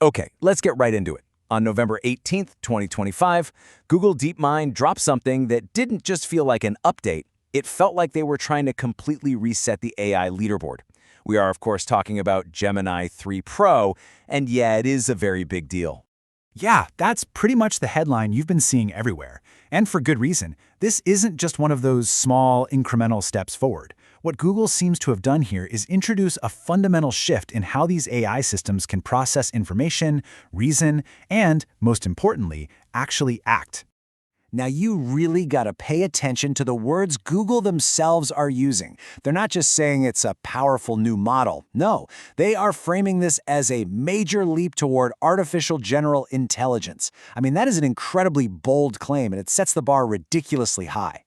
Okay, let's get right into it. On November 18th, 2025, Google DeepMind dropped something that didn't just feel like an update, it felt like they were trying to completely reset the AI leaderboard. We are, of course, talking about Gemini 3 Pro, and yeah, it is a very big deal. Yeah, that's pretty much the headline you've been seeing everywhere. And for good reason. This isn't just one of those small, incremental steps forward. What Google seems to have done here is introduce a fundamental shift in how these AI systems can process information, reason, and, most importantly, actually act. Now, you really gotta pay attention to the words Google themselves are using. They're not just saying it's a powerful new model. No, they are framing this as a major leap toward artificial general intelligence. I mean, that is an incredibly bold claim, and it sets the bar ridiculously high.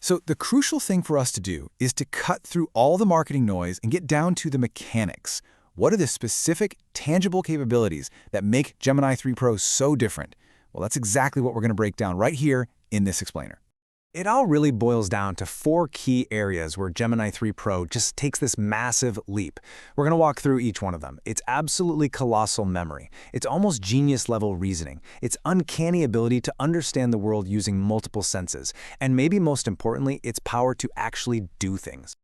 So the crucial thing for us to do is to cut through all the marketing noise and get down to the mechanics. What are the specific, tangible capabilities that make Gemini 3 Pro so different? Well, that's exactly what we're going to break down right here in this explainer. It all really boils down to four key areas where Gemini 3 Pro just takes this massive leap. We're going to walk through each one of them. It's absolutely colossal memory. It's almost genius-level reasoning. It's uncanny ability to understand the world using multiple senses. And maybe most importantly, its power to actually do things.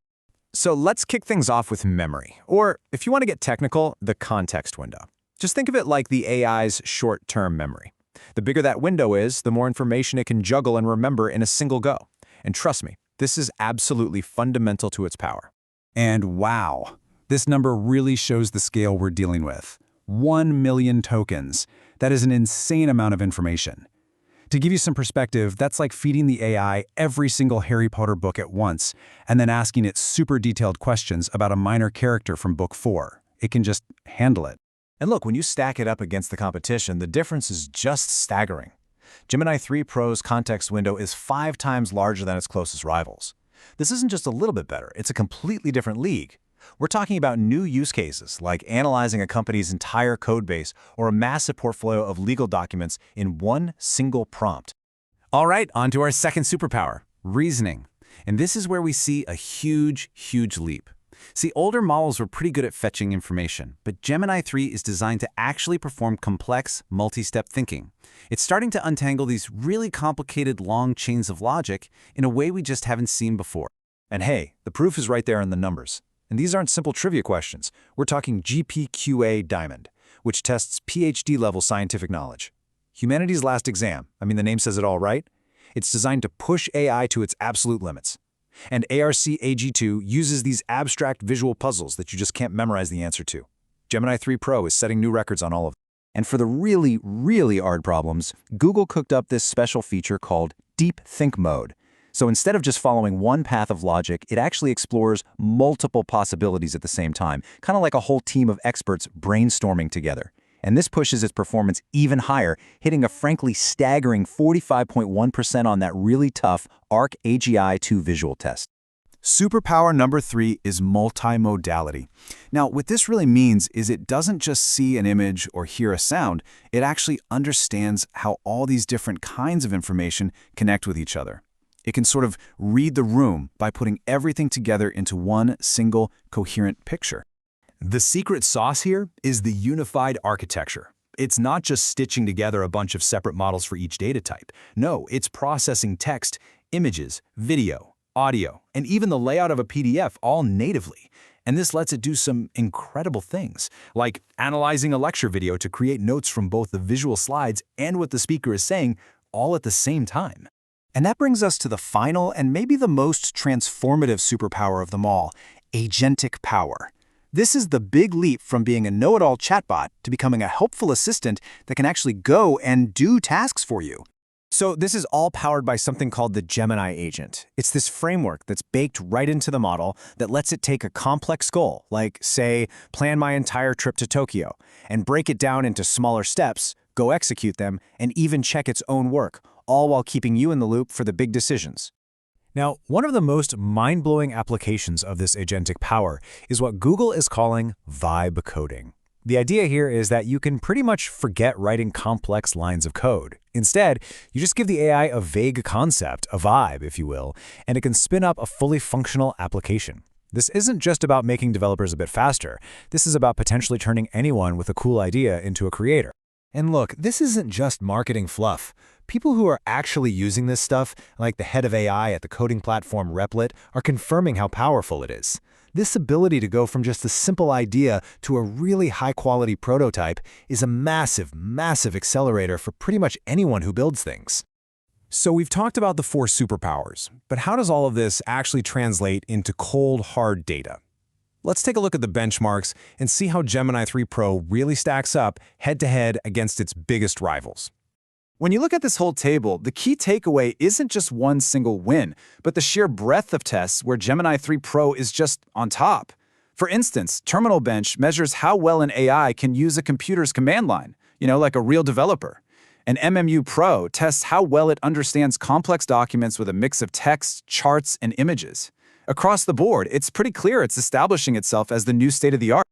So let's kick things off with memory, or if you want to get technical, the context window. Just think of it like the AI's short-term memory. The bigger that window is, the more information it can juggle and remember in a single go. And trust me, this is absolutely fundamental to its power. And wow, this number really shows the scale we're dealing with. 1 million tokens. That is an insane amount of information. To give you some perspective, that's like feeding the AI every single Harry Potter book at once, and then asking it super detailed questions about a minor character from book 4. It can just handle it. And look, when you stack it up against the competition, the difference is just staggering. Gemini 3 Pro's context window is 5 times larger than its closest rivals. This isn't just a little bit better, it's a completely different league. We're talking about new use cases, like analyzing a company's entire code base or a massive portfolio of legal documents in one single prompt. All right, on to our second superpower, reasoning. And this is where we see a huge leap. See, older models were pretty good at fetching information, but Gemini 3 is designed to actually perform complex, multi-step thinking. It's starting to untangle these really complicated long chains of logic in a way we just haven't seen before. And hey, the proof is right there in the numbers. And these aren't simple trivia questions. We're talking GPQA Diamond, which tests PhD-level scientific knowledge. Humanity's last exam, I mean, the name says it all, right? It's designed to push AI to its absolute limits. And ARC-AG2 uses these abstract visual puzzles that you just can't memorize the answer to. Gemini 3 Pro is setting new records on all of them. And for the really hard problems, Google cooked up this special feature called Deep Think Mode. So instead of just following one path of logic, it actually explores multiple possibilities at the same time, kind of like a whole team of experts brainstorming together. And this pushes its performance even higher, hitting a frankly staggering 45.1% on that really tough ARC-AGI2 visual test. Superpower number 3 is multimodality. Now, what this really means is it doesn't just see an image or hear a sound, it actually understands how all these different kinds of information connect with each other. It can sort of read the room by putting everything together into one single coherent picture. The secret sauce here is the unified architecture. It's not just stitching together a bunch of separate models for each data type. No, it's processing text, images, video, audio, and even the layout of a PDF all natively. And this lets it do some incredible things, like analyzing a lecture video to create notes from both the visual slides and what the speaker is saying, all at the same time. And that brings us to the final and maybe the most transformative superpower of them all, agentic power. This is the big leap from being a know-it-all chatbot to becoming a helpful assistant that can actually go and do tasks for you. So this is all powered by something called the Gemini agent. It's this framework that's baked right into the model that lets it take a complex goal, like, say, plan my entire trip to Tokyo, and break it down into smaller steps, go execute them, and even check its own work, all while keeping you in the loop for the big decisions. Now, one of the most mind-blowing applications of this agentic power is what Google is calling vibe coding. The idea here is that you can pretty much forget writing complex lines of code. Instead, you just give the AI a vague concept, a vibe, if you will, and it can spin up a fully functional application. This isn't just about making developers a bit faster. This is about potentially turning anyone with a cool idea into a creator. And look, this isn't just marketing fluff. People who are actually using this stuff, like the head of AI at the coding platform Replit, are confirming how powerful it is. This ability to go from just a simple idea to a really high-quality prototype is a massive, massive accelerator for pretty much anyone who builds things. So we've talked about the 4 superpowers, but how does all of this actually translate into cold, hard data? Let's take a look at the benchmarks and see how Gemini 3 Pro really stacks up head-to-head against its biggest rivals. When you look at this whole table, the key takeaway isn't just one single win, but the sheer breadth of tests where Gemini 3 Pro is just on top. For instance, Terminal Bench measures how well an AI can use a computer's command line, like a real developer. And MMU Pro tests how well it understands complex documents with a mix of text, charts, and images. Across the board, it's pretty clear it's establishing itself as the new state-of-the-art.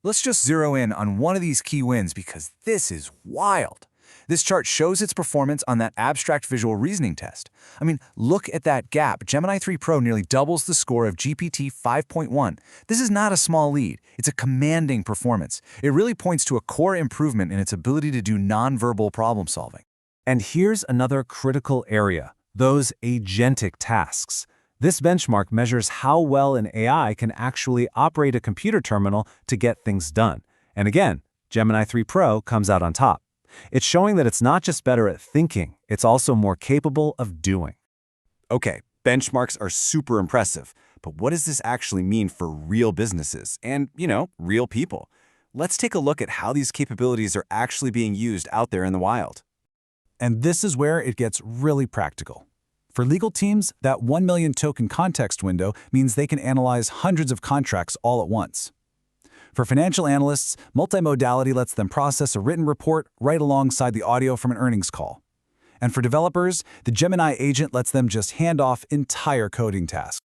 Let's just zero in on one of these key wins because this is wild. This chart shows its performance on that abstract visual reasoning test. I mean, look at that gap. Gemini 3 Pro nearly doubles the score of GPT 5.1. This is not a small lead. It's a commanding performance. It really points to a core improvement in its ability to do nonverbal problem solving. And here's another critical area, those agentic tasks. This benchmark measures how well an AI can actually operate a computer terminal to get things done. And again, Gemini 3 Pro comes out on top. It's showing that it's not just better at thinking, it's also more capable of doing. Okay, benchmarks are super impressive, but what does this actually mean for real businesses and, real people? Let's take a look at how these capabilities are actually being used out there in the wild. And this is where it gets really practical. For legal teams, that 1 million token context window means they can analyze hundreds of contracts all at once. For financial analysts, multimodality lets them process a written report right alongside the audio from an earnings call. And for developers, the Gemini agent lets them just hand off entire coding tasks.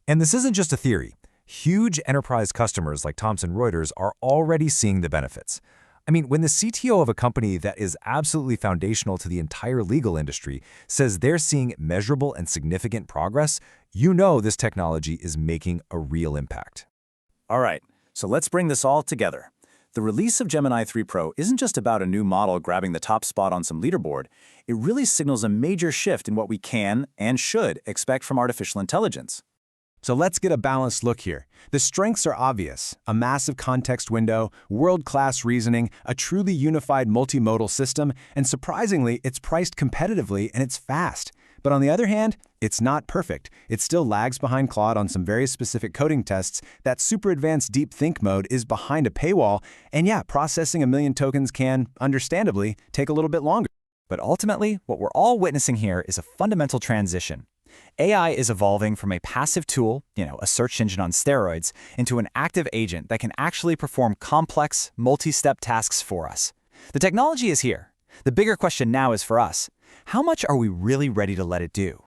And this isn't just a theory. Huge enterprise customers like Thomson Reuters are already seeing the benefits. I mean, when the CTO of a company that is absolutely foundational to the entire legal industry says they're seeing measurable and significant progress, this technology is making a real impact. All right. So let's bring this all together. The release of Gemini 3 Pro isn't just about a new model grabbing the top spot on some leaderboard. It really signals a major shift in what we can and should expect from artificial intelligence. So let's get a balanced look here. The strengths are obvious: a massive context window, world-class reasoning, a truly unified multimodal system, and surprisingly, it's priced competitively and it's fast. But on the other hand, it's not perfect. It still lags behind Claude on some very specific coding tests. That super advanced deep think mode is behind a paywall. And yeah, processing 1 million tokens can, understandably, take a little bit longer. But ultimately, what we're all witnessing here is a fundamental transition. AI is evolving from a passive tool, a search engine on steroids, into an active agent that can actually perform complex, multi-step tasks for us. The technology is here. The bigger question now is for us: how much are we really ready to let it do?